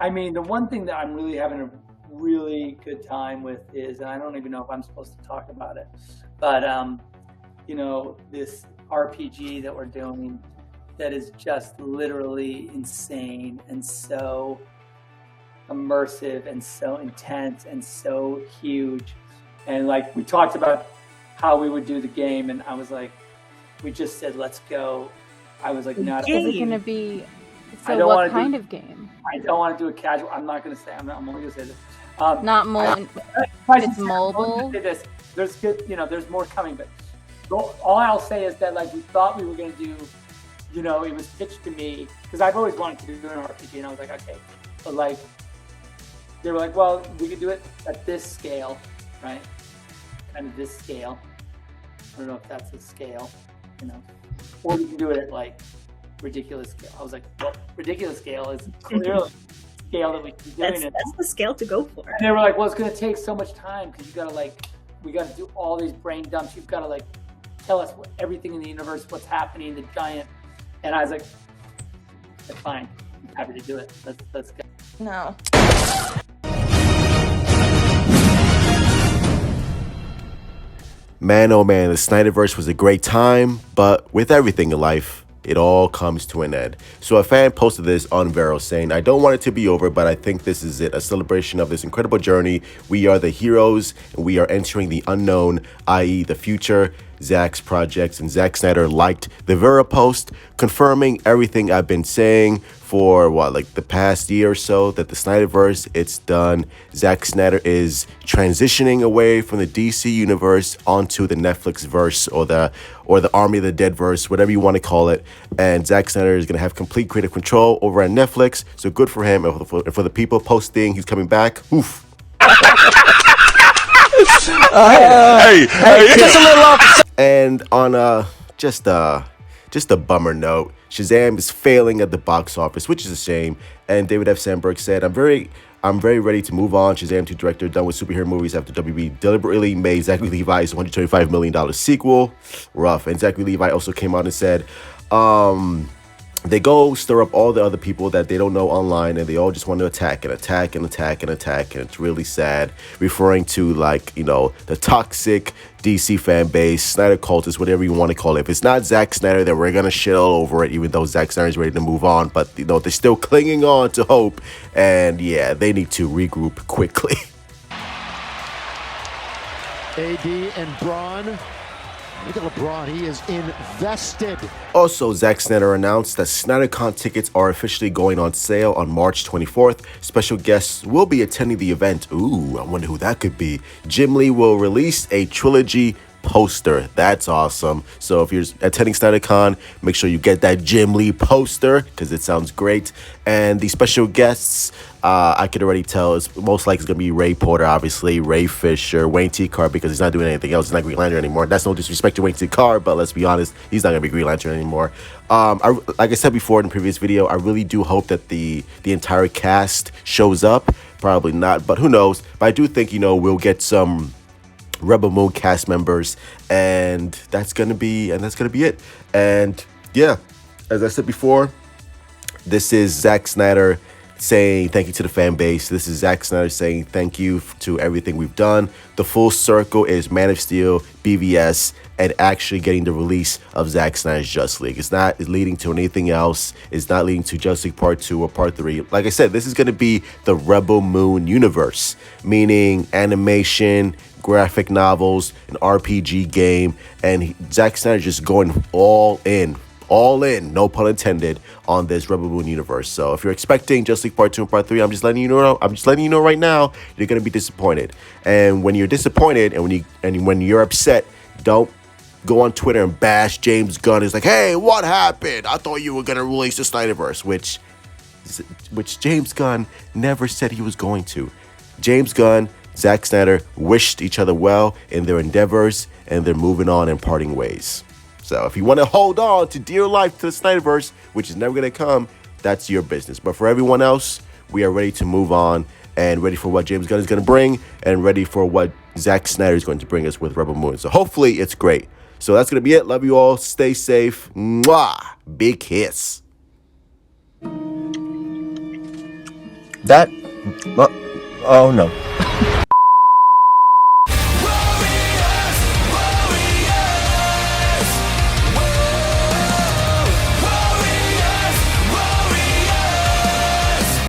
I mean, the one thing that I'm really having a really good time with is, and I don't even know if I'm supposed to talk about it, but you know, this RPG that we're doing that is just literally insane and so immersive and so intense and so huge. And like we talked about how we would do the game, and I was like, we just said let's go. I was like, not. Is it going to be? So what kind of game? I don't want to do a casual. I'm not going to say. I'm only going to say this. Not mobile. It's mobile. There's good. You know, there's more coming, but all I'll say is that like we thought we were going to do. You know, it was pitched to me because I've always wanted to do an RPG, and I was like, okay, but like they were like, well, we could do it at this scale, right? Kind of this scale. I don't know if that's a scale, you know, or we can do it at like ridiculous scale. I was like, well, ridiculous scale is clearly the scale that we can do it. That's the scale to go for. And they were like, well, it's going to take so much time because you got to like, we got to do all these brain dumps. You've got to like tell us everything in the universe, what's happening, the giant. And I was like, fine, I'm happy to do it. Let's go. No. Man, oh man, the Snyderverse was a great time, but with everything in life, it all comes to an end. So a fan posted this on Vero saying, I don't want it to be over, but I think this is it, a celebration of this incredible journey. We are the heroes, and we are entering the unknown, i.e. the future. Zack's projects, and Zack Snyder liked the Vero post, confirming everything I've been saying for the past year or so, that the Snyderverse, it's done. Zack Snyder is transitioning away from the DC universe onto the Netflix verse or the Army of the Dead verse, whatever you want to call it. And Zack Snyder is going to have complete creative control over at Netflix. So good for him, and for the people posting he's coming back. Oof. Hey, just a little off. And on just a bummer note, Shazam is failing at the box office, which is a shame. And David F. Sandberg said, I'm very ready to move on. Shazam 2 director done with superhero movies after WB deliberately made Zachary Levi's $125 million sequel. Rough. And Zachary Levi also came out and said, they go stir up all the other people that they don't know online, and they all just want to attack, and it's really sad, referring to the toxic DC fan base, Snyder cultists, whatever you want to call it. If it's not Zack Snyder, then we're gonna shit all over it, even though Zack Snyder is ready to move on. But they're still clinging on to hope, and yeah, they need to regroup quickly. AD and Braun. Look at LeBron, he is invested. Also, Zack Snyder announced that SnyderCon tickets are officially going on sale on March 24th. Special guests will be attending the event. Ooh, I wonder who that could be. Jim Lee will release a trilogy poster. That's awesome. So if you're attending SnyderCon, make sure you get that Jim Lee poster because it sounds great. And the special guests, I could already tell, it's most likely going to be Ray Porter, obviously, Ray Fisher, Wayne T. Carr, because he's not doing anything else. He's not Green Lantern anymore. That's no disrespect to Wayne T. Carr, but let's be honest, he's not going to be Green Lantern anymore. Like I said before in the previous video, I really do hope that the entire cast shows up. Probably not, but who knows. But I do think, we'll get some Rebel Moon cast members, and that's gonna be it. And yeah, as I said before, this is Zack Snyder saying thank you to the fan base. This is Zack Snyder saying thank you to everything we've done. The full circle is Man of Steel, BVS, and actually getting the release of Zack Snyder's Justice League. It's not leading to anything else. It's not leading to Justice League Part 2 or Part 3. Like I said, this is going to be the Rebel Moon universe, meaning animation, graphic novels, an RPG game, and Zack Snyder just going all in, no pun intended, on this Rebel Moon universe. So if you're expecting Justice League Part 2 and Part 3, I'm just letting you know right now, you're going to be disappointed. And when you're disappointed and when you're upset, don't go on Twitter and bash James Gunn. It's like, hey, what happened? I thought you were going to release the Snyderverse, which James Gunn never said he was going to. James Gunn, Zack Snyder wished each other well in their endeavors, and they're moving on and parting ways. So if you want to hold on to dear life to the Snyderverse, which is never going to come, that's your business. But for everyone else, we are ready to move on and ready for what James Gunn is going to bring and ready for what Zack Snyder is going to bring us with Rebel Moon. So hopefully it's great. So that's going to be it. Love you all. Stay safe. Mwah. Big kiss. That... oh no.